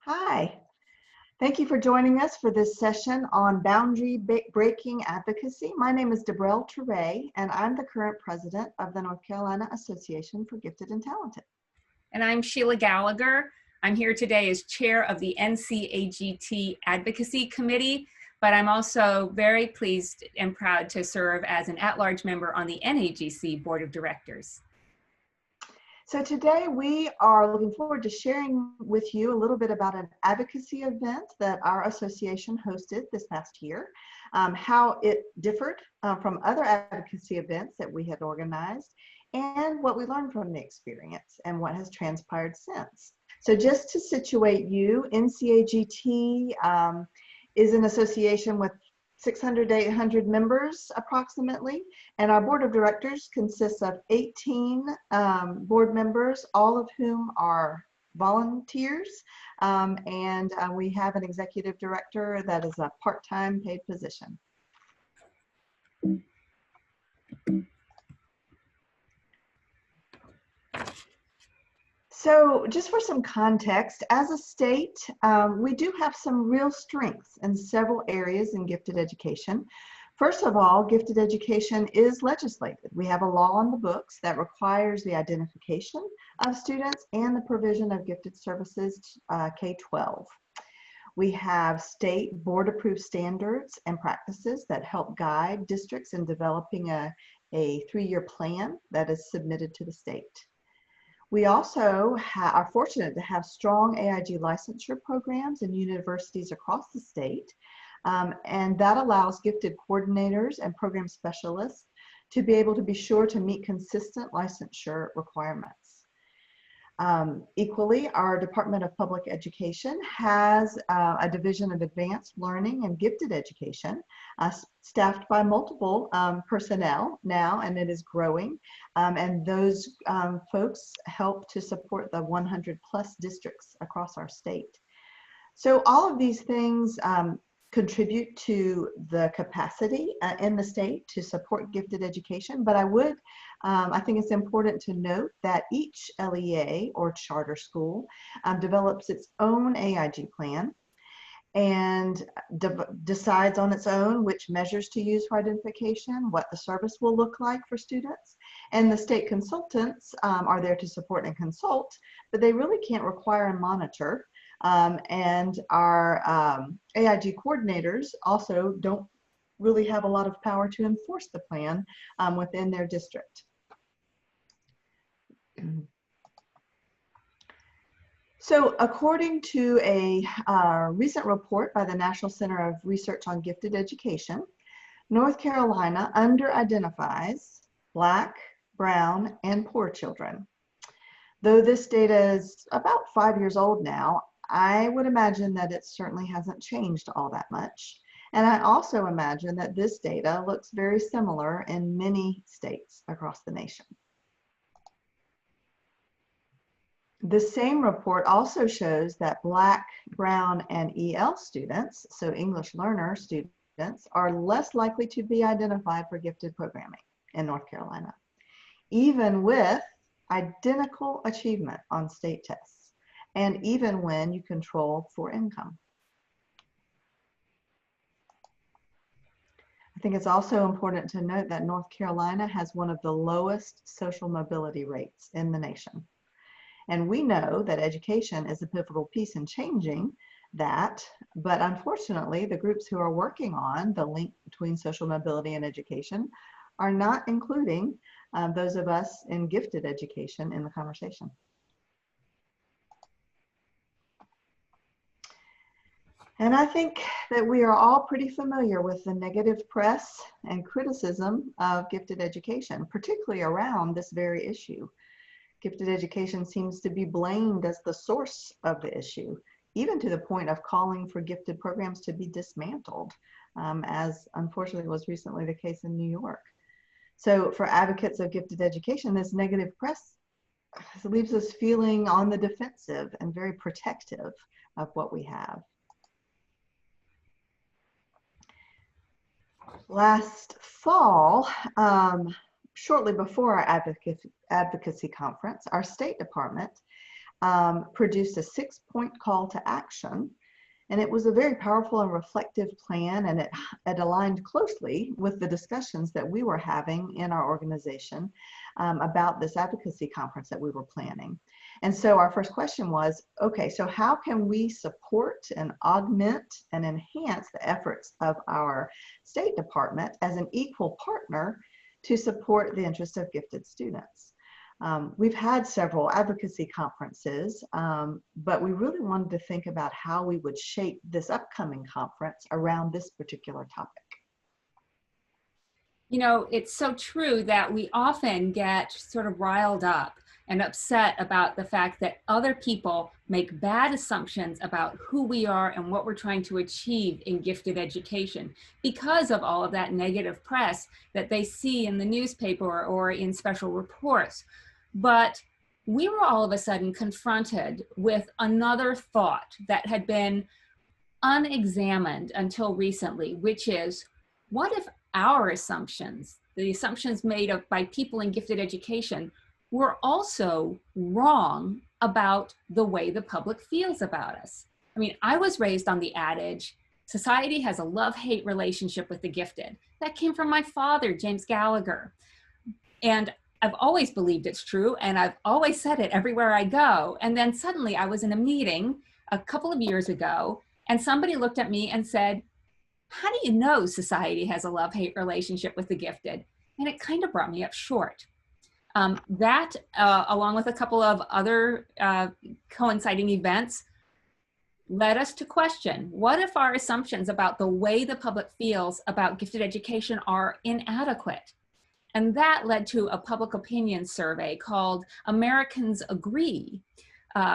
Hi, thank you for joining us for this session on boundary-breaking advocacy. My name is Debrell Teray, and I'm the current president of the North Carolina Association for Gifted and Talented. And I'm Sheila Gallagher. I'm here today as chair of the NCAGT Advocacy Committee, but I'm also very pleased and proud to serve as an at-large member on the NAGC Board of Directors. So today we are looking forward to sharing with you a little bit about an advocacy event that our association hosted this past year, how it differed from other advocacy events that we had organized, and what we learned from the experience and what has transpired since. So just to situate you, NCAGT is an association with 600 to 800 members approximately, and our board of directors consists of 18 board members, all of whom are volunteers, and we have an executive director that is a part-time paid position. So just for some context, as a state, we do have some real strengths in several areas in gifted education. First of all, gifted education is legislated. We have a law on the books that requires the identification of students and the provision of gifted services K-12. We have state board-approved standards and practices that help guide districts in developing a 3-year plan that is submitted to the state. We also are fortunate to have strong AIG licensure programs in universities across the state, and that allows gifted coordinators and program specialists to be able to be sure to meet consistent licensure requirements. Equally, our Department of Public Education has a division of advanced learning and gifted education, staffed by multiple personnel now, and it is growing. And those folks help to support the 100+ districts across our state. So all of these things contribute to the capacity in the state to support gifted education, but I think it's important to note that each LEA or charter school develops its own AIG plan and decides on its own which measures to use for identification, what the service will look like for students. And the state consultants are there to support and consult, but they really can't require and monitor. And our AIG coordinators also don't really have a lot of power to enforce the plan within their district. So according to a recent report by the National Center of Research on Gifted Education, North Carolina under-identifies Black, brown, and poor children. Though this data is about 5 years old now, I would imagine that it certainly hasn't changed all that much. And I also imagine that this data looks very similar in many states across the nation. The same report also shows that Black, brown, and EL students, so English learner students, are less likely to be identified for gifted programming in North Carolina, even with identical achievement on state tests, and even when you control for income. I think it's also important to note that North Carolina has one of the lowest social mobility rates in the nation. And we know that education is a pivotal piece in changing that, but unfortunately, the groups who are working on the link between social mobility and education are not including those of us in gifted education in the conversation. And I think that we are all pretty familiar with the negative press and criticism of gifted education, particularly around this very issue. Gifted education seems to be blamed as the source of the issue, even to the point of calling for gifted programs to be dismantled, as unfortunately was recently the case in New York. So for advocates of gifted education, this negative press leaves us feeling on the defensive and very protective of what we have. Last fall, shortly before our advocacy conference, our State Department produced a 6-point call to action. And it was a very powerful and reflective plan, and it aligned closely with the discussions that we were having in our organization about this advocacy conference that we were planning. And so our first question was, okay, so how can we support and augment and enhance the efforts of our State Department as an equal partner to support the interests of gifted students? We've had several advocacy conferences, but we really wanted to think about how we would shape this upcoming conference around this particular topic. You know, it's so true that we often get sort of riled up and upset about the fact that other people make bad assumptions about who we are and what we're trying to achieve in gifted education because of all of that negative press that they see in the newspaper or in special reports. But we were all of a sudden confronted with another thought that had been unexamined until recently, which is, what if our assumptions, the assumptions made by people in gifted education, were also wrong about the way the public feels about us? I mean, I was raised on the adage, society has a love-hate relationship with the gifted. That came from my father, James Gallagher. And I've always believed it's true, and I've always said it everywhere I go. And then suddenly I was in a meeting a couple of years ago, and somebody looked at me and said, how do you know society has a love-hate relationship with the gifted? And it kind of brought me up short. That, along with a couple of other coinciding events, led us to question, what if our assumptions about the way the public feels about gifted education are inadequate? And that led to a public opinion survey called Americans Agree,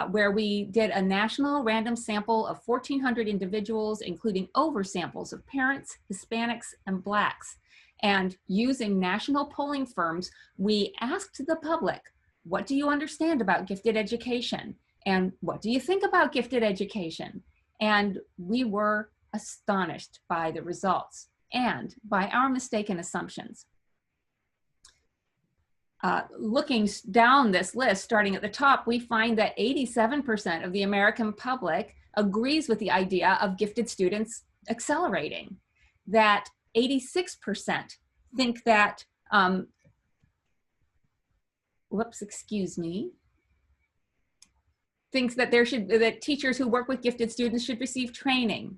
where we did a national random sample of 1,400 individuals, including oversamples of parents, Hispanics, and Blacks. And using national polling firms, we asked the public, what do you understand about gifted education? And what do you think about gifted education? And we were astonished by the results and by our mistaken assumptions. Looking down this list, starting at the top, we find that 87% of the American public agrees with the idea of gifted students accelerating, that 86% think that, thinks that that teachers who work with gifted students should receive training.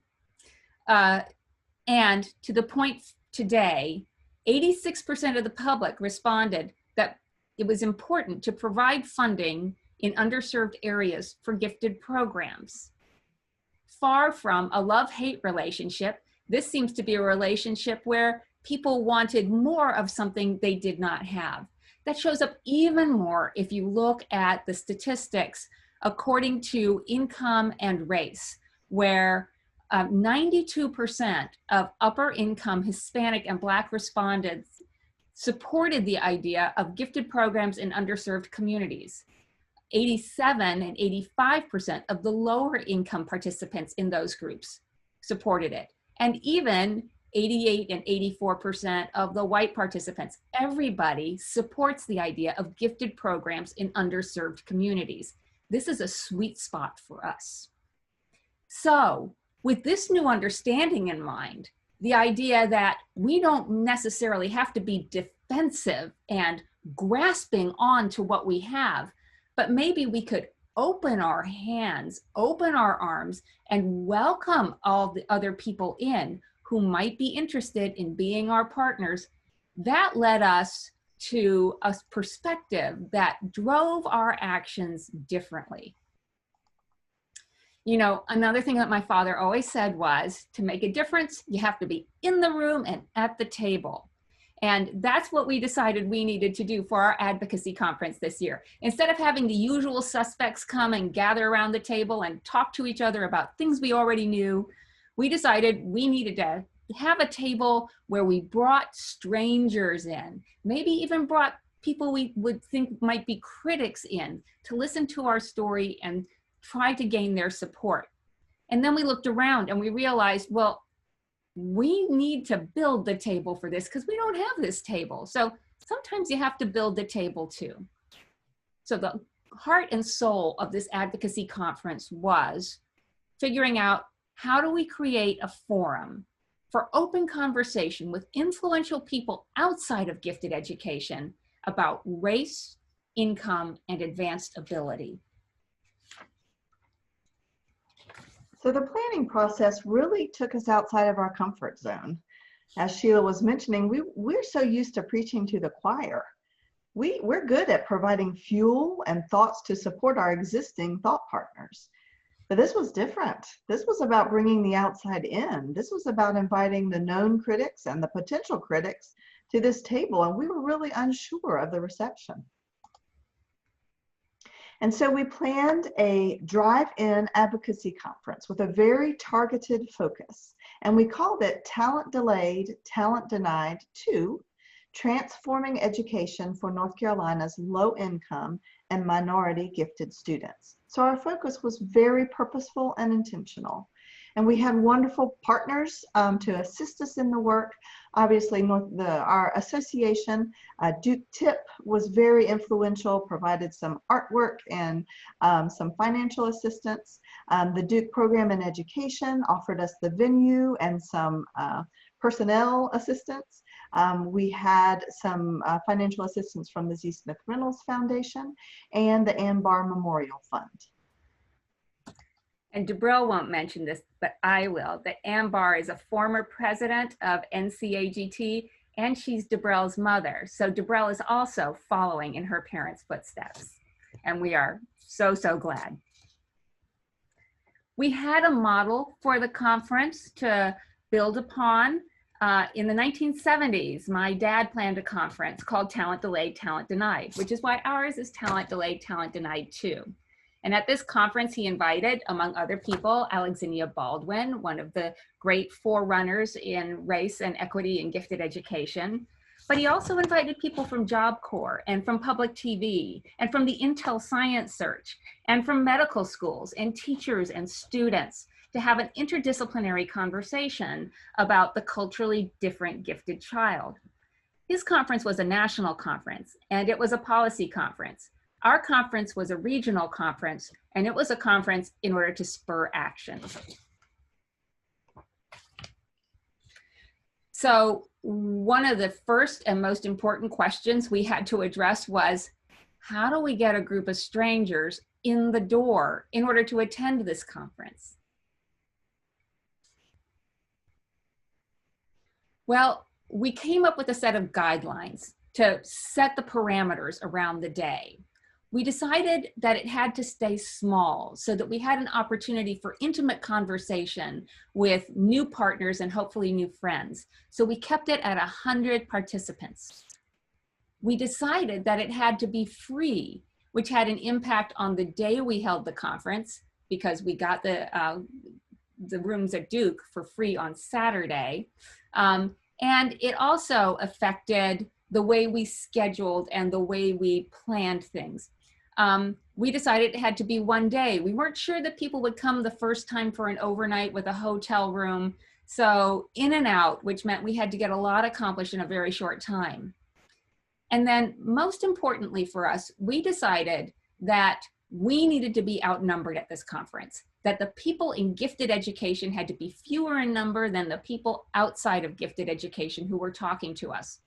And to the point today, 86% of the public responded that it was important to provide funding in underserved areas for gifted programs. Far from a love-hate relationship, this seems to be a relationship where people wanted more of something they did not have. That shows up even more if you look at the statistics according to income and race, where 92% of upper income Hispanic and Black respondents supported the idea of gifted programs in underserved communities. 87 and 85% of the lower income participants in those groups supported it. And even 88 and 84% of the white participants. Everybody supports the idea of gifted programs in underserved communities. This is a sweet spot for us. So, with this new understanding in mind, the idea that we don't necessarily have to be defensive and grasping on to what we have, but maybe we could open our hands, open our arms, and welcome all the other people in who might be interested in being our partners. That led us to a perspective that drove our actions differently. You know, another thing that my father always said was, to make a difference, you have to be in the room and at the table. And that's what we decided we needed to do for our advocacy conference this year. Instead of having the usual suspects come and gather around the table and talk to each other about things we already knew, we decided we needed to have a table where we brought strangers in, maybe even brought people we would think might be critics in to listen to our story and try to gain their support. And then we looked around and we realized, well, we need to build the table for this because we don't have this table. So sometimes you have to build the table too. So the heart and soul of this advocacy conference was figuring out, how do we create a forum for open conversation with influential people outside of gifted education about race, income, and advanced ability? So the planning process really took us outside of our comfort zone. As Sheila was mentioning, we're so used to preaching to the choir. We're good at providing fuel and thoughts to support our existing thought partners. But this was different. This was about bringing the outside in. This was about inviting the known critics and the potential critics to this table, and we were really unsure of the reception. And so we planned a drive-in advocacy conference with a very targeted focus, and we called it Talent Delayed, Talent Denied 2, Transforming Education for North Carolina's Low-Income and Minority Gifted Students. So our focus was very purposeful and intentional. And we had wonderful partners to assist us in the work. Obviously, our association, Duke Tip, was very influential, provided some artwork and some financial assistance. The Duke Program in Education offered us the venue and some personnel assistance. We had some financial assistance from the Z. Smith Reynolds Foundation and the AMBAR Memorial Fund. And Debrell won't mention this, but I will. The AMBAR is a former president of NCAGT, and she's Debrell's mother. So Debrell is also following in her parents' footsteps. And we are so, so glad. We had a model for the conference to build upon. In the 1970s, my dad planned a conference called Talent Delayed, Talent Denied, which is why ours is Talent Delayed, Talent Denied 2. And at this conference, he invited, among other people, Alexandria Baldwin, one of the great forerunners in race and equity in gifted education. But he also invited people from Job Corps and from public TV and from the Intel Science Search and from medical schools and teachers and students to have an interdisciplinary conversation about the culturally different gifted child. His conference was a national conference, and it was a policy conference. Our conference was a regional conference, and it was a conference in order to spur action. So one of the first and most important questions we had to address was, how do we get a group of strangers in the door in order to attend this conference? Well, we came up with a set of guidelines to set the parameters around the day. We decided that it had to stay small so that we had an opportunity for intimate conversation with new partners and hopefully new friends. So we kept it at 100 participants. We decided that it had to be free, which had an impact on the day we held the conference, because we got the rooms at Duke for free on Saturday. And it also affected the way we scheduled and the way we planned things. We decided it had to be one day. We weren't sure that people would come the first time for an overnight with a hotel room. So in and out, which meant we had to get a lot accomplished in a very short time. And then most importantly for us, we decided that we needed to be outnumbered at this conference, that the people in gifted education had to be fewer in number than the people outside of gifted education who were talking to us.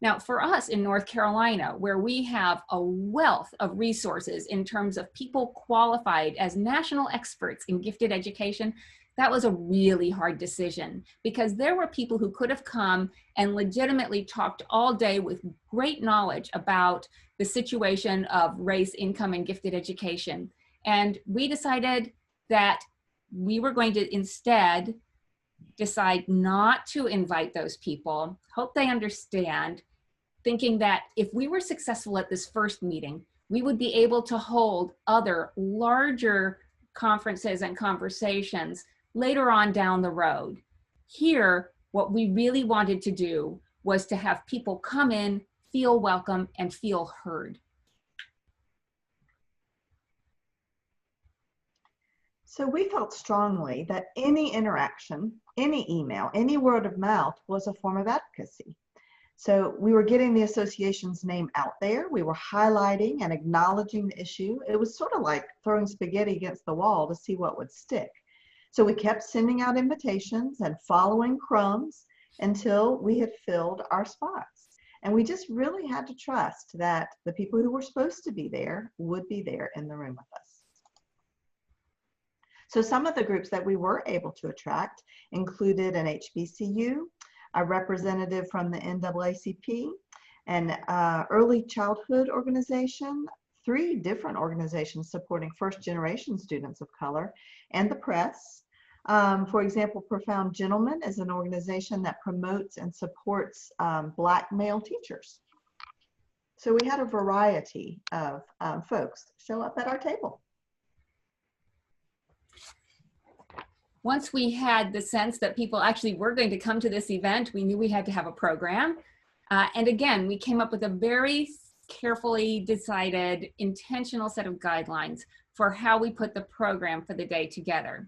Now, for us in North Carolina, where we have a wealth of resources in terms of people qualified as national experts in gifted education, that was a really hard decision, because there were people who could have come and legitimately talked all day with great knowledge about the situation of race, income, and gifted education. And we decided that we were going to instead decide not to invite those people, hope they understand, thinking that if we were successful at this first meeting, we would be able to hold other larger conferences and conversations later on down the road. Here, what we really wanted to do was to have people come in, feel welcome, and feel heard. So we felt strongly that any interaction, any email, any word of mouth was a form of advocacy. So we were getting the association's name out there. We were highlighting and acknowledging the issue. It was sort of like throwing spaghetti against the wall to see what would stick. So we kept sending out invitations and following crumbs until we had filled our spots. And we just really had to trust that the people who were supposed to be there would be there in the room with us. So some of the groups that we were able to attract included an HBCU, a representative from the NAACP, an early childhood organization, 3 different organizations supporting first-generation students of color, and the press. For example, Profound Gentlemen is an organization that promotes and supports Black male teachers. So we had a variety of folks show up at our table. Once we had the sense that people actually were going to come to this event, we knew we had to have a program. And again, we came up with a very carefully decided, intentional set of guidelines for how we put the program for the day together.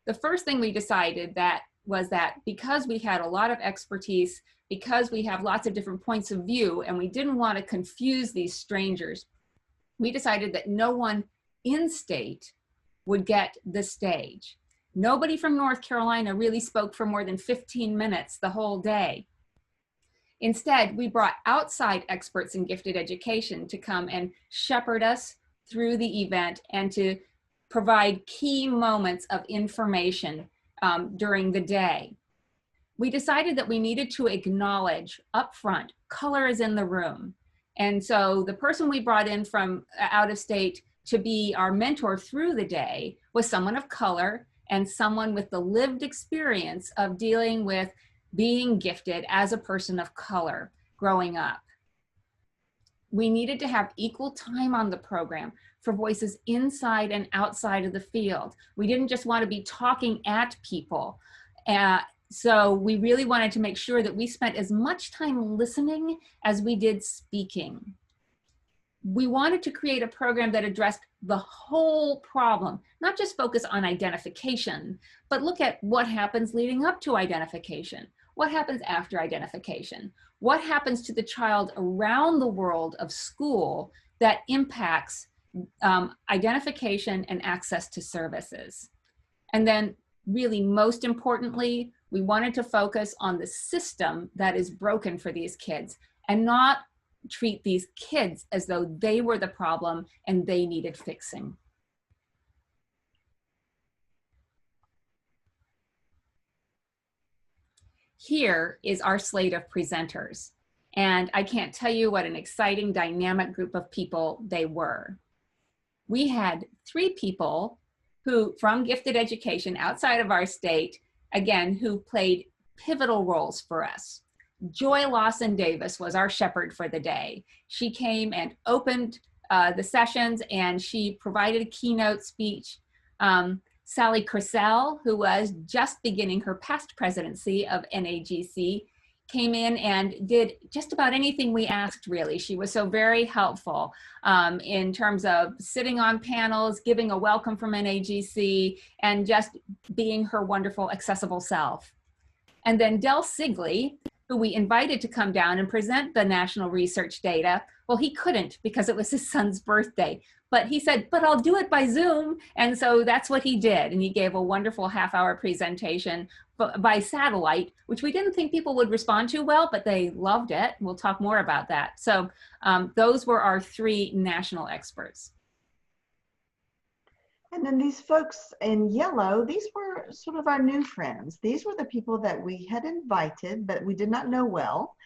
The first thing we decided was that because we had a lot of expertise, because we have lots of different points of view, and we didn't want to confuse these strangers, we decided that no one in state would get the stage. Nobody from North Carolina really spoke for more than 15 minutes the whole day. Instead, we brought outside experts in gifted education to come and shepherd us through the event and to provide key moments of information during the day. We decided that we needed to acknowledge upfront, color is in the room. And so the person we brought in from out of state to be our mentor through the day was someone of color and someone with the lived experience of dealing with being gifted as a person of color growing up. We needed to have equal time on the program for voices inside and outside of the field. We didn't just want to be talking at people. So we really wanted to make sure that we spent as much time listening as we did speaking. We wanted to create a program that addressed the whole problem, not just focus on identification, but look at what happens leading up to identification. What happens after identification? What happens to the child around the world of school that impacts identification and access to services? And then really most importantly, we wanted to focus on the system that is broken for these kids and not treat these kids as though they were the problem and they needed fixing. Here is our slate of presenters. And I can't tell you what an exciting, dynamic group of people they were. We had 3 people who, from gifted education outside of our state, again, who played pivotal roles for us. Joy Lawson Davis was our shepherd for the day. She came and opened the sessions and she provided a keynote speech. Sally Crisell, who was just beginning her past presidency of NAGC, came in and did just about anything we asked, really. She was so very helpful in terms of sitting on panels, giving a welcome from NAGC, and just being her wonderful, accessible self. And then Del Sigley, who we invited to come down and present the national research data. Well, he couldn't because it was his son's birthday, but he said, but I'll do it by Zoom. And so that's what he did. And he gave a wonderful half-hour presentation by satellite, which we didn't think people would respond to well, but they loved it. We'll talk more about that. So those were our 3 national experts. And then these folks in yellow, these were sort of our new friends. These were the people that we had invited, but we did not know well.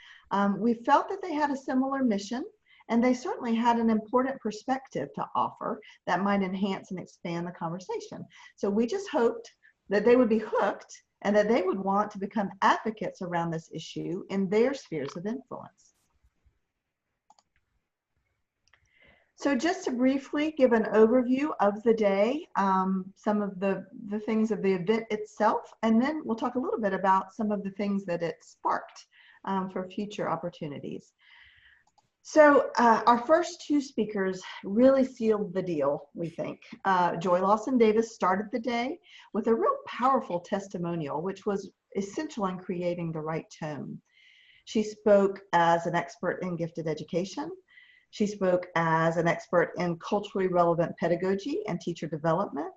We felt that they had a similar mission, and they certainly had an important perspective to offer that might enhance and expand the conversation. So we just hoped that they would be hooked and that they would want to become advocates around this issue in their spheres of influence. So just to briefly give an overview of the day, some of the things of the event itself, and then we'll talk a little bit about some of the things that it sparked for future opportunities. So our first 2 speakers really sealed the deal, we think. Joy Lawson Davis started the day with a real powerful testimonial, which was essential in creating the right tone. She spoke as an expert in gifted education. She spoke as an expert in culturally relevant pedagogy and teacher development.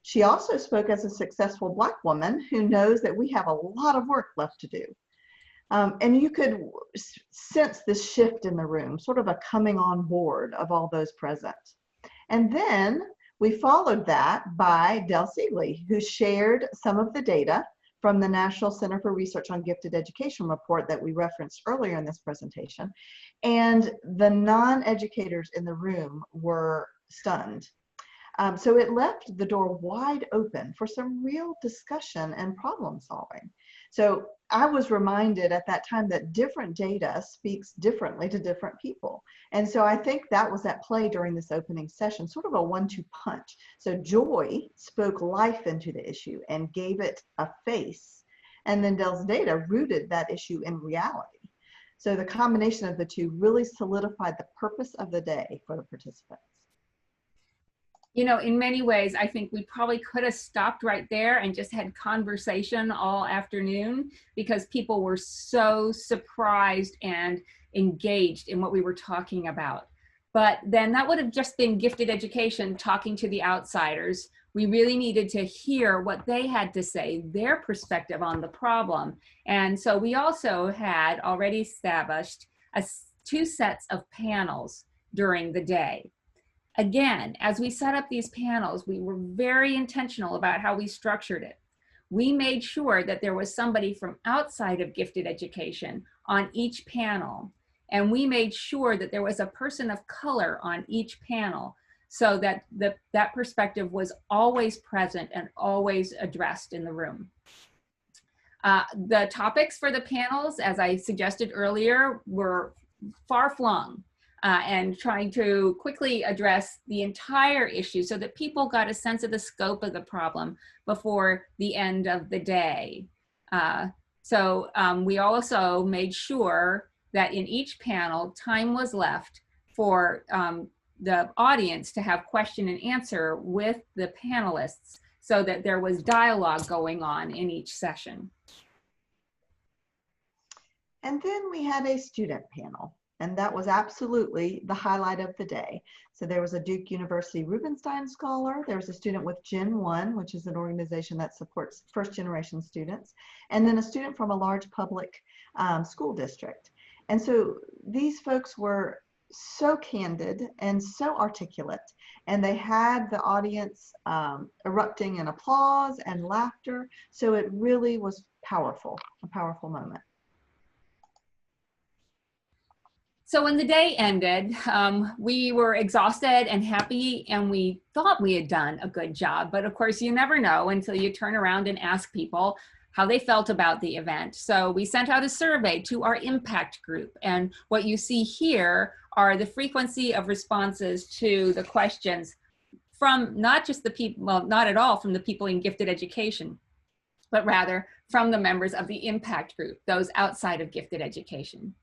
She also spoke as a successful Black woman who knows that we have a lot of work left to do. And you could sense this shift in the room, sort of a coming on board of all those present. And then we followed that by Del Siegley, who shared some of the data from the National Center for Research on Gifted Education report that we referenced earlier in this presentation. And the non-educators in the room were stunned. So it left the door wide open for some real discussion and problem solving. So I was reminded at that time that different data speaks differently to different people. And so I think that was at play during this opening session, sort of a 1-2 punch. So Joy spoke life into the issue and gave it a face. And then Del's data rooted that issue in reality. So the combination of the two really solidified the purpose of the day for the participants. You know, in many ways, I think we probably could have stopped right there and just had conversation all afternoon, because people were so surprised and engaged in what we were talking about. But then that would have just been gifted education talking to the outsiders. We really needed to hear what they had to say, their perspective on the problem. And so we also had already established 2 sets of panels during the day. Again, as we set up these panels, we were very intentional about how we structured it. We made sure that there was somebody from outside of gifted education on each panel. And we made sure that there was a person of color on each panel, so that that perspective was always present and always addressed in the room. The topics for the panels, as I suggested earlier, were far-flung. And trying to quickly address the entire issue so that people got a sense of the scope of the problem before the end of the day. So we also made sure that in each panel, time was left for the audience to have question and answer with the panelists, so that there was dialogue going on in each session. And then we had a student panel. And that was absolutely the highlight of the day. So there was a Duke University Rubenstein Scholar. There was a student with Gen 1, which is an organization that supports first-generation students, and then a student from a large public school district. And so these folks were so candid and so articulate, and they had the audience erupting in applause and laughter. So it really was powerful, a powerful moment. So when the day ended, we were exhausted and happy, and we thought we had done a good job. But of course, you never know until you turn around and ask people how they felt about the event. So we sent out a survey to our impact group. And what you see here are the frequency of responses to the questions from not just the people, well, not at all from the people in gifted education, but rather from the members of the impact group, those outside of gifted education.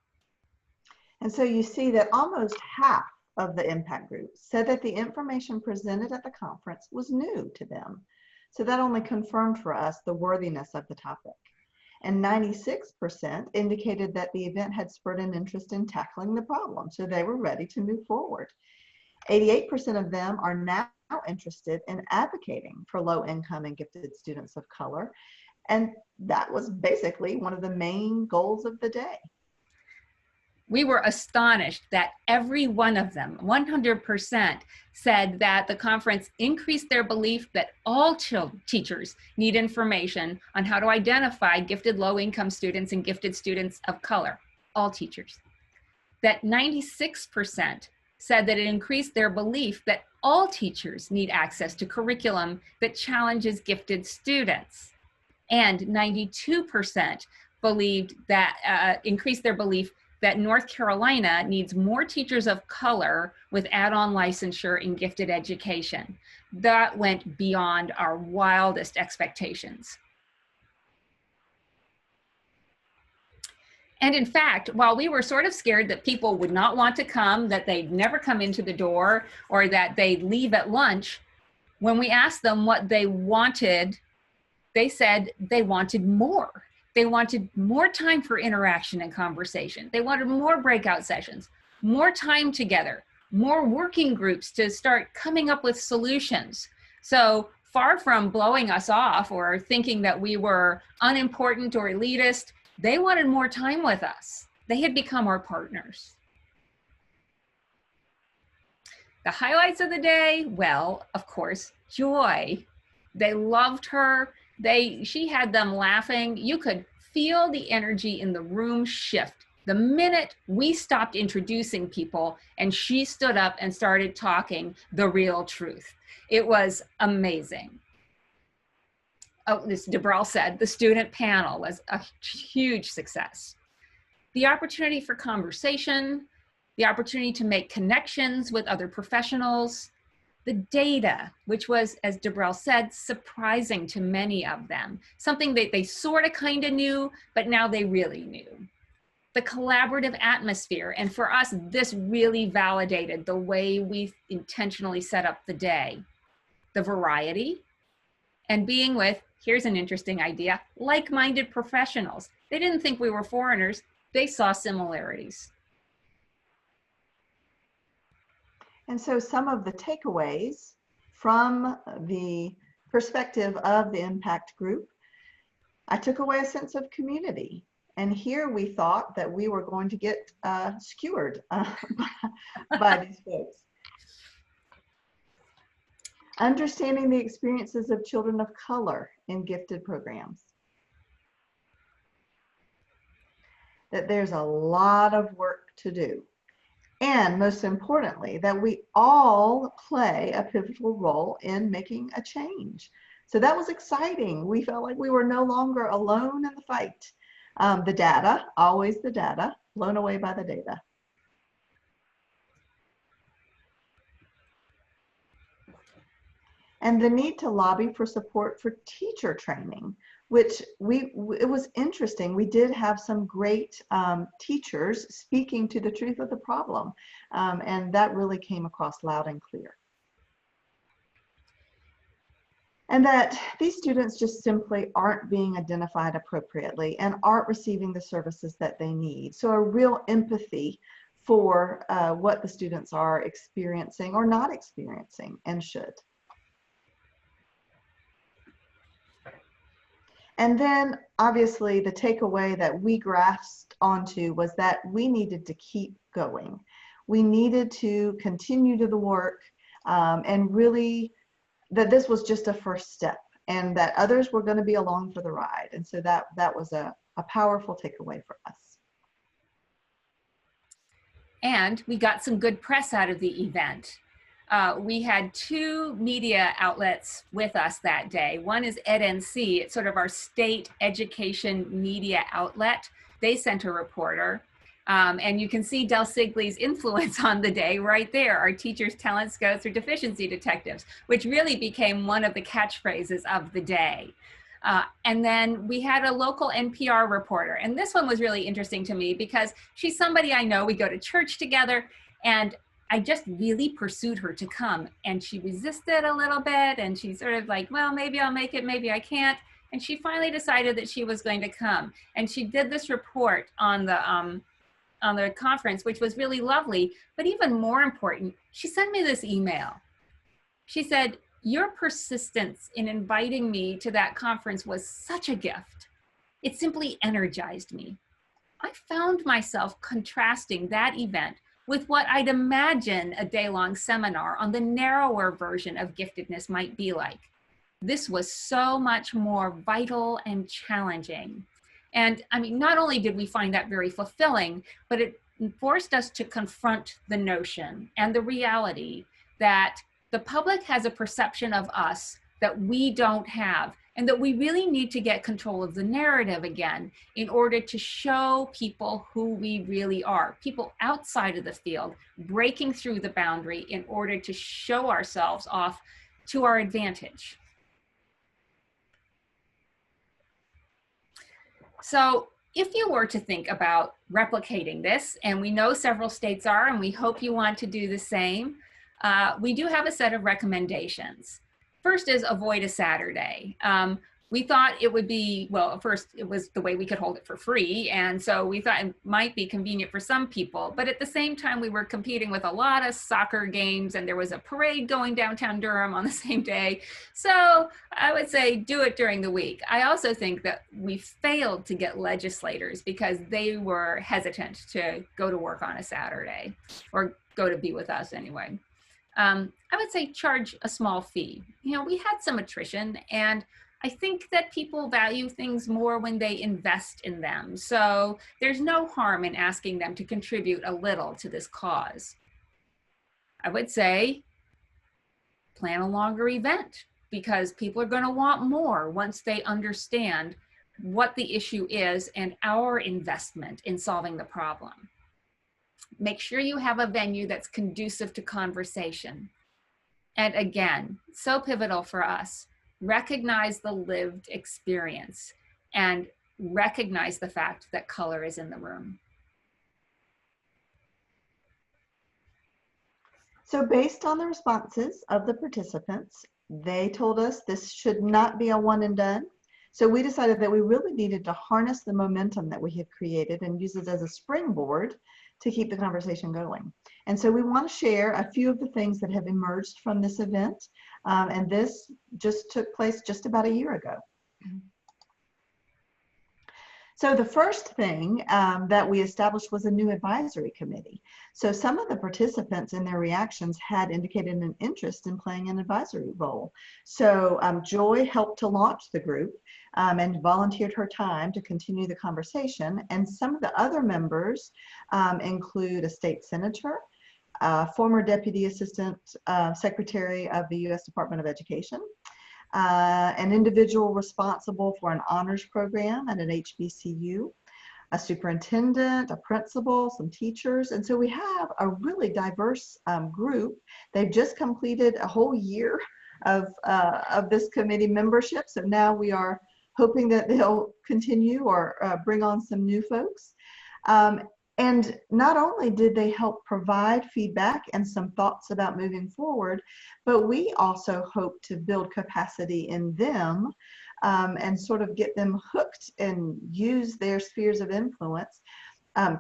And so you see that almost half of the impact group said that the information presented at the conference was new to them. So that only confirmed for us the worthiness of the topic. And 96% indicated that the event had spurred an interest in tackling the problem, so they were ready to move forward. 88% of them are now interested in advocating for low-income and gifted students of color. And that was basically one of the main goals of the day. We were astonished that every one of them, 100%, said that the conference increased their belief that all teachers need information on how to identify gifted low-income students and gifted students of color, all teachers. That 96% said that it increased their belief that all teachers need access to curriculum that challenges gifted students. And 92% believed that, increased their belief that North Carolina needs more teachers of color with add-on licensure in gifted education. That went beyond our wildest expectations. And in fact, while we were sort of scared that people would not want to come, that they'd never come into the door, or that they'd leave at lunch, when we asked them what they wanted, they said they wanted more. They wanted more time for interaction and conversation. They wanted more breakout sessions, more time together, more working groups to start coming up with solutions. So far from blowing us off or thinking that we were unimportant or elitist, they wanted more time with us. They had become our partners. The highlights of the day, well, of course, Joy. They loved her. She had them laughing. You could feel the energy in the room shift the minute we stopped introducing people and she stood up and started talking the real truth. It was amazing. Oh, this DeBrell said, the student panel was a huge success. The opportunity for conversation, the opportunity to make connections with other professionals, the data, which was, as DeBrell said, surprising to many of them, something that they sort of kind of knew, but now they really knew. The collaborative atmosphere, and for us, this really validated the way we intentionally set up the day. The variety, and being with, here's an interesting idea, like-minded professionals. They didn't think we were foreigners, they saw similarities. And so some of the takeaways from the perspective of the impact group, I took away a sense of community. And here we thought that we were going to get skewered by these folks. Understanding the experiences of children of color in gifted programs. That there's a lot of work to do. And most importantly, that we all play a pivotal role in making a change. So that was exciting. We felt like we were no longer alone in the fight. The data, always the data, blown away by the data. And the need to lobby for support for teacher training, which it was interesting. We did have some great teachers speaking to the truth of the problem, and that really came across loud and clear. And that these students just simply aren't being identified appropriately and aren't receiving the services that they need. So a real empathy for what the students are experiencing or not experiencing and should. And then obviously the takeaway that we grasped onto was that we needed to keep going. We needed to continue to the work and really that this was just a first step and that others were going to be along for the ride. And so that was a powerful takeaway for us. And we got some good press out of the event. We had 2 media outlets with us that day. One is EdNC, it's sort of our state education media outlet. They sent a reporter. And you can see Del Sigley's influence on the day right there. Our teachers, talent scouts, or deficiency detectives, which really became one of the catchphrases of the day. And then we had a local NPR reporter. And this one was really interesting to me because she's somebody I know. We go to church together, and I just really pursued her to come. And she resisted a little bit, and she's sort of like, well, maybe I'll make it, maybe I can't. And she finally decided that she was going to come. And she did this report on the conference, which was really lovely. But even more important, she sent me this email. She said, your persistence in inviting me to that conference was such a gift. It simply energized me. I found myself contrasting that event with what I'd imagine a day-long seminar on the narrower version of giftedness might be like. This was so much more vital and challenging. And I mean, not only did we find that very fulfilling, but it forced us to confront the notion and the reality that the public has a perception of us that we don't have, and that we really need to get control of the narrative again in order to show people who we really are, people outside of the field, breaking through the boundary in order to show ourselves off to our advantage. So if you were to think about replicating this, and we know several states are, and we hope you want to do the same, we do have a set of recommendations. First is avoid a Saturday. we thought it would be, well, at first it was the way we could hold it for free. And so we thought it might be convenient for some people. But at the same time, we were competing with a lot of soccer games, and there was a parade going downtown Durham on the same day. So I would say do it during the week. I also think that we failed to get legislators because they were hesitant to go to work on a Saturday, or go to be with us anyway. I would say charge a small fee. You know, we had some attrition, and I think that people value things more when they invest in them. So there's no harm in asking them to contribute a little to this cause. I would say plan a longer event, because people are going to want more once they understand what the issue is and our investment in solving the problem. Make sure you have a venue that's conducive to conversation. And again, so pivotal for us, recognize the lived experience and recognize the fact that color is in the room. So based on the responses of the participants, they told us this should not be a one and done. So we decided that we really needed to harness the momentum that we had created and use it as a springboard to keep the conversation going. And so we want to share a few of the things that have emerged from this event. And this just took place just about a year ago. So the first thing that we established was a new advisory committee. So some of the participants in their reactions had indicated an interest in playing an advisory role. So Joy helped to launch the group and volunteered her time to continue the conversation. And some of the other members include a state senator, former Deputy Assistant Secretary of the U.S. Department of Education, an individual responsible for an honors program at an HBCU, a superintendent, a principal, some teachers. And so we have a really diverse group. They've just completed a whole year of this committee membership. So now we are hoping that they'll continue or bring on some new folks. And not only did they help provide feedback and some thoughts about moving forward, but we also hope to build capacity in them and sort of get them hooked and use their spheres of influence.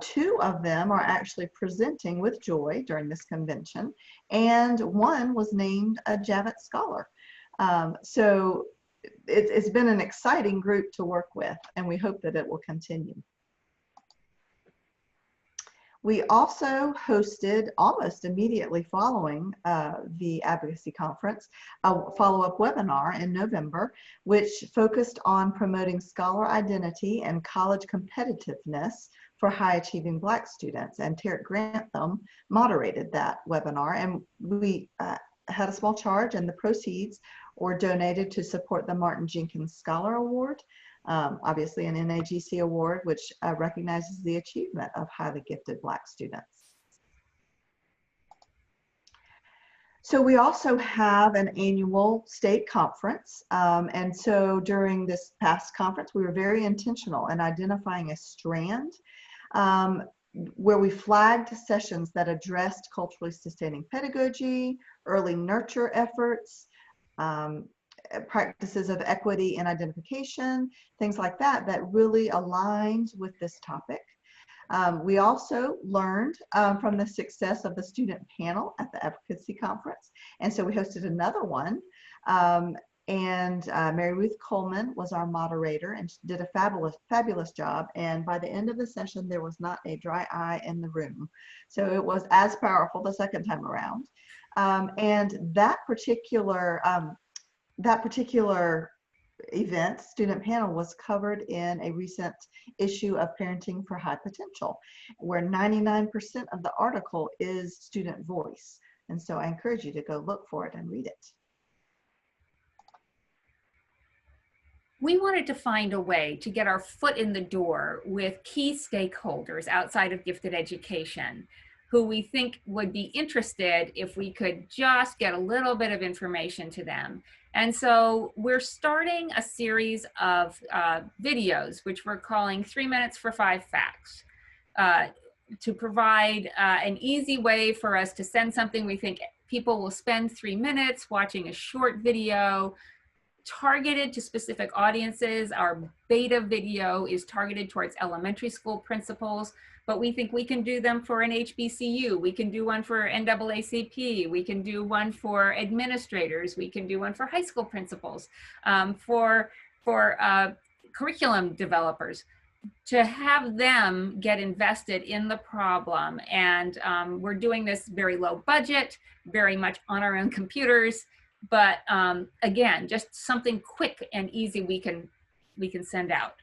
Two of them are actually presenting with Joy during this convention, and one was named a Javits Scholar. So it's been an exciting group to work with, and we hope that it will continue. We also hosted, almost immediately following the advocacy conference, a follow-up webinar in November, which focused on promoting scholar identity and college competitiveness for high-achieving Black students. And Tarek Grantham moderated that webinar, and we had a small charge, and the proceeds were donated to support the Martin Jenkins Scholar Award. Obviously an NAGC award, which recognizes the achievement of highly gifted Black students. So we also have an annual state conference. And so during this past conference, we were very intentional in identifying a strand where we flagged sessions that addressed culturally sustaining pedagogy, early nurture efforts, practices of equity and identification, things like that, that really aligns with this topic. We also learned from the success of the student panel at the advocacy conference. And so we hosted another one. And Mary Ruth Coleman was our moderator and did a fabulous job. And by the end of the session, there was not a dry eye in the room. So it was as powerful the second time around. And that particular event, student panel, was covered in a recent issue of Parenting for High Potential, where 99% of the article is student voice. And so I encourage you to go look for it and read it. We wanted to find a way to get our foot in the door with key stakeholders outside of gifted education, who we think would be interested if we could just get a little bit of information to them. And so we're starting a series of videos, which we're calling 3 Minutes for 5 Facts, to provide an easy way for us to send something we think people will spend 3 minutes watching a short video targeted to specific audiences. Our beta video is targeted towards elementary school principals, but we think we can do them for an HBCU. We can do one for NAACP. We can do one for administrators. We can do one for high school principals, for curriculum developers, to have them get invested in the problem. And we're doing this very low budget, very much on our own computers, but again, just something quick and easy we can send out.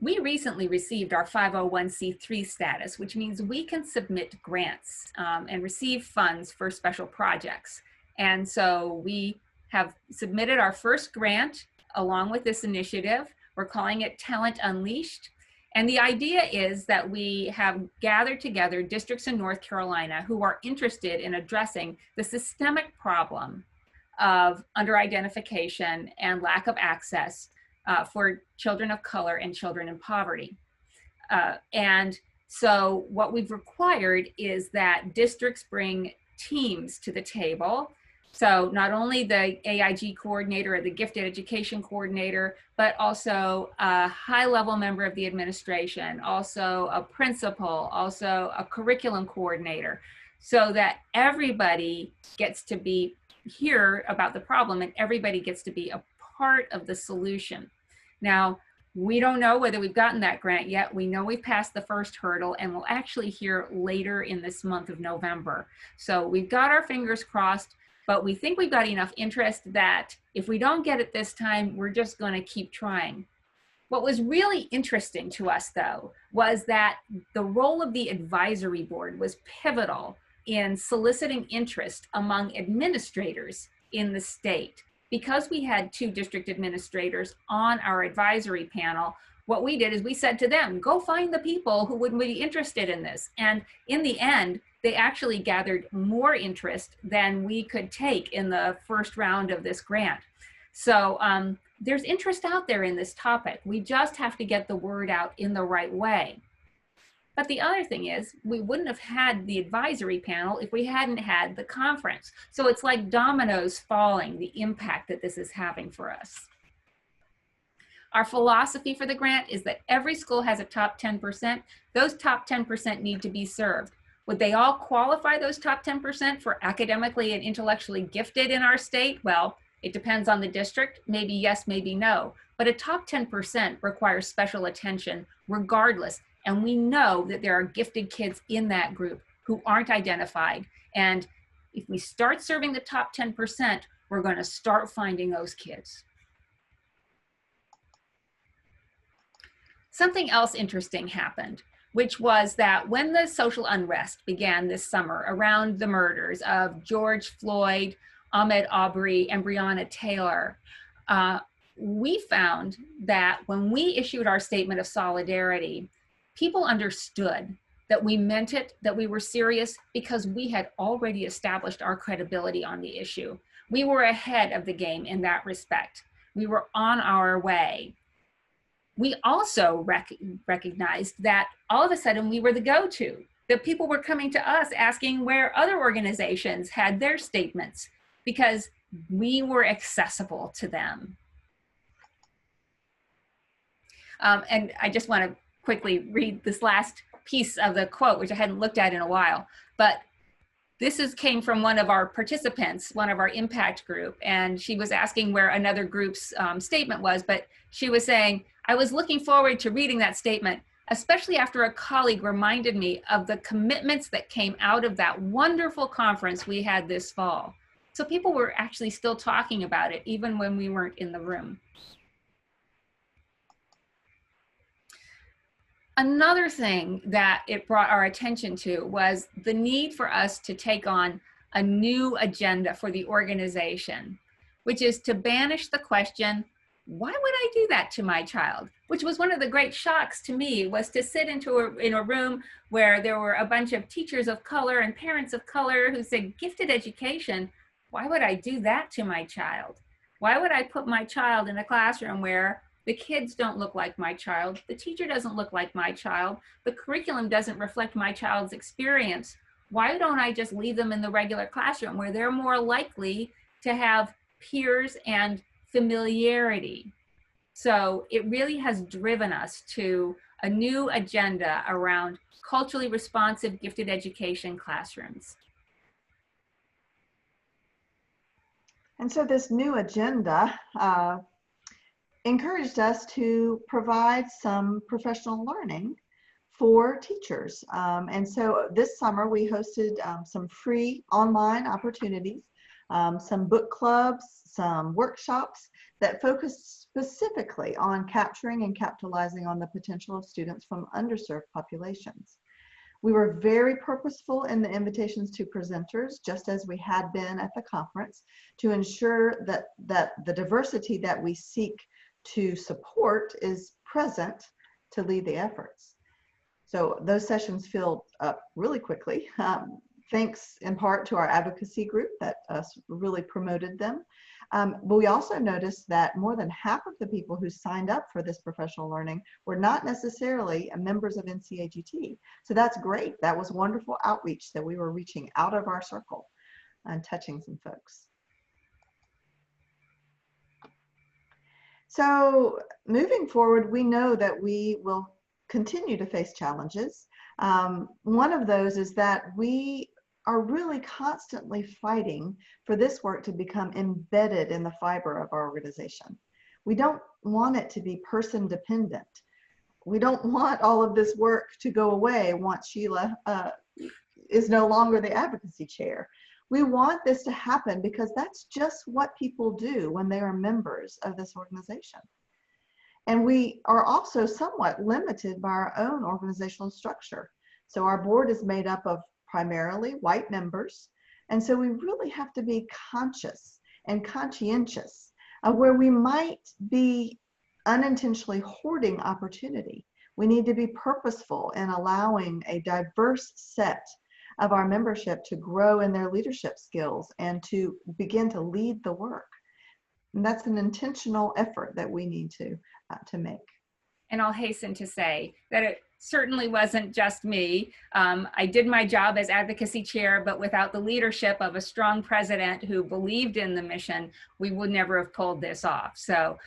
We recently received our 501c3 status, which means we can submit grants and receive funds for special projects. And so we have submitted our first grant along with this initiative. We're calling it Talent Unleashed. And the idea is that we have gathered together districts in North Carolina who are interested in addressing the systemic problem of under-identification and lack of access for children of color and children in poverty. And so what we've required is that districts bring teams to the table. So not only the AIG coordinator or the gifted education coordinator, but also a high-level member of the administration, also a principal, also a curriculum coordinator, so that everybody gets to hear about the problem and everybody gets to be a part of the solution. Now, we don't know whether we've gotten that grant yet. We know we've passed the first hurdle, and we'll actually hear later in this month of November. So we've got our fingers crossed, but we think we've got enough interest that if we don't get it this time, we're just going to keep trying. What was really interesting to us, though, was that the role of the advisory board was pivotal in soliciting interest among administrators in the state. Because we had 2 district administrators on our advisory panel, what we did is we said to them, go find the people who would be interested in this. And in the end, they actually gathered more interest than we could take in the first round of this grant. So there's interest out there in this topic. We just have to get the word out in the right way. But the other thing is, we wouldn't have had the advisory panel if we hadn't had the conference. So it's like dominoes falling, the impact that this is having for us. Our philosophy for the grant is that every school has a top 10%. Those top 10% need to be served. Would they all qualify, those top 10%, for academically and intellectually gifted in our state? Well, it depends on the district. Maybe yes, maybe no. But a top 10% requires special attention regardless. And we know that there are gifted kids in that group who aren't identified. And if we start serving the top 10%, we're going to start finding those kids. Something else interesting happened, which was that when the social unrest began this summer around the murders of George Floyd, Ahmaud Arbery, and Breonna Taylor, we found that when we issued our statement of solidarity, people understood that we meant it, that we were serious, because we had already established our credibility on the issue. We were ahead of the game in that respect. We were on our way. We also recognized that all of a sudden we were the go-to, that people were coming to us asking where other organizations had their statements, because we were accessible to them. And I just want to quickly read this last piece of the quote, which I hadn't looked at in a while, but this came from one of our participants, one of our impact group, and she was asking where another group's statement was, but she was saying, I was looking forward to reading that statement, especially after a colleague reminded me of the commitments that came out of that wonderful conference we had this fall. So people were actually still talking about it, even when we weren't in the room. Another thing that it brought our attention to was the need for us to take on a new agenda for the organization, which is to banish the question, why would I do that to my child? Which was one of the great shocks to me, was to sit in a room where there were a bunch of teachers of color and parents of color who said, gifted education, why would I do that to my child? Why would I put my child in a classroom where the kids don't look like my child, the teacher doesn't look like my child, the curriculum doesn't reflect my child's experience? why don't I just leave them in the regular classroom where they're more likely to have peers and familiarity? So it really has driven us to a new agenda around culturally responsive gifted education classrooms. And so this new agenda encouraged us to provide some professional learning for teachers. And so this summer we hosted some free online opportunities, some book clubs, some workshops that focused specifically on capturing and capitalizing on the potential of students from underserved populations. We were very purposeful in the invitations to presenters, just as we had been at the conference, to ensure that the diversity that we seek to support is present to lead the efforts. So those sessions filled up really quickly, thanks in part to our advocacy group that really promoted them. But we also noticed that more than half of the people who signed up for this professional learning were not necessarily members of NCAGT. So that's great. That was wonderful outreach that we were reaching out of our circle and touching some folks. So moving forward, we know that we will continue to face challenges. One of those is that we are really constantly fighting for this work to become embedded in the fiber of our organization. We don't want it to be person dependent. We don't want all of this work to go away once Sheila is no longer the advocacy chair. We want this to happen because that's just what people do when they are members of this organization. And we are also somewhat limited by our own organizational structure. So our board is made up of primarily white members. And so we really have to be conscious and conscientious of where we might be unintentionally hoarding opportunity. We need to be purposeful in allowing a diverse set of our membership to grow in their leadership skills and to begin to lead the work. And that's an intentional effort that we need to make. And I'll hasten to say that it certainly wasn't just me. I did my job as advocacy chair, but without the leadership of a strong president who believed in the mission, we would never have pulled this off. So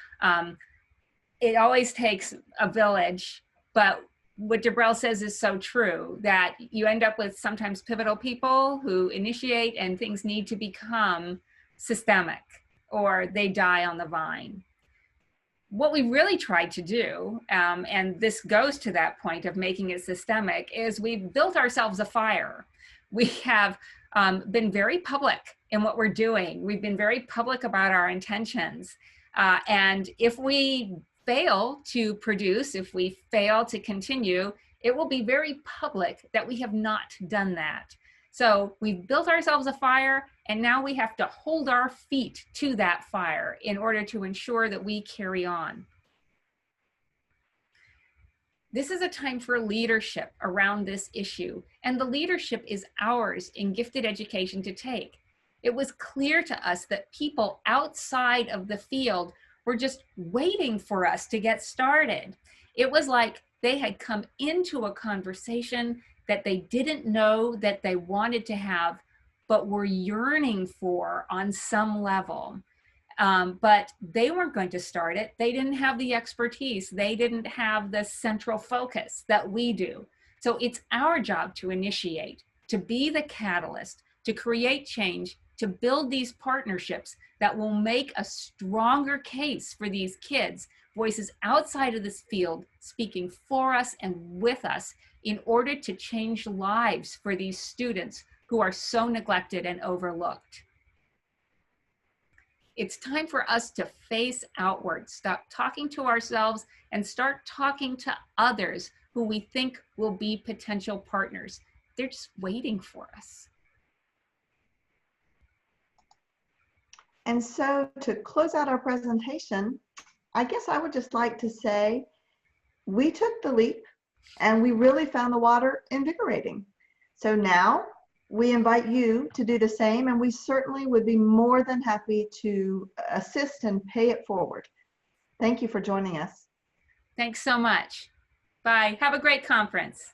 it always takes a village, but what Debrell says is so true, that you end up with sometimes pivotal people who initiate and things need to become systemic or they die on the vine. What we really tried to do, and this goes to that point of making it systemic, is we've built ourselves a fire. We have been very public in what we're doing. We've been very public about our intentions. And if we fail to produce, if we fail to continue, it will be very public that we have not done that. So we've built ourselves a fire, and now we have to hold our feet to that fire in order to ensure that we carry on. This is a time for leadership around this issue, and the leadership is ours in gifted education to take. It was clear to us that people outside of the field were just waiting for us to get started. It was like they had come into a conversation that they didn't know that they wanted to have, but were yearning for on some level. But they weren't going to start it. They didn't have the expertise. They didn't have the central focus that we do. So it's our job to initiate, to be the catalyst, to create change, to build these partnerships that will make a stronger case for these kids, voices outside of this field, speaking for us and with us in order to change lives for these students who are so neglected and overlooked. It's time for us to face outward, stop talking to ourselves and start talking to others who we think will be potential partners. They're just waiting for us. And so to close out our presentation, I guess I would just like to say, we took the leap and we really found the water invigorating. So now we invite you to do the same, and we certainly would be more than happy to assist and pay it forward. Thank you for joining us. Thanks so much. Bye. Have a great conference.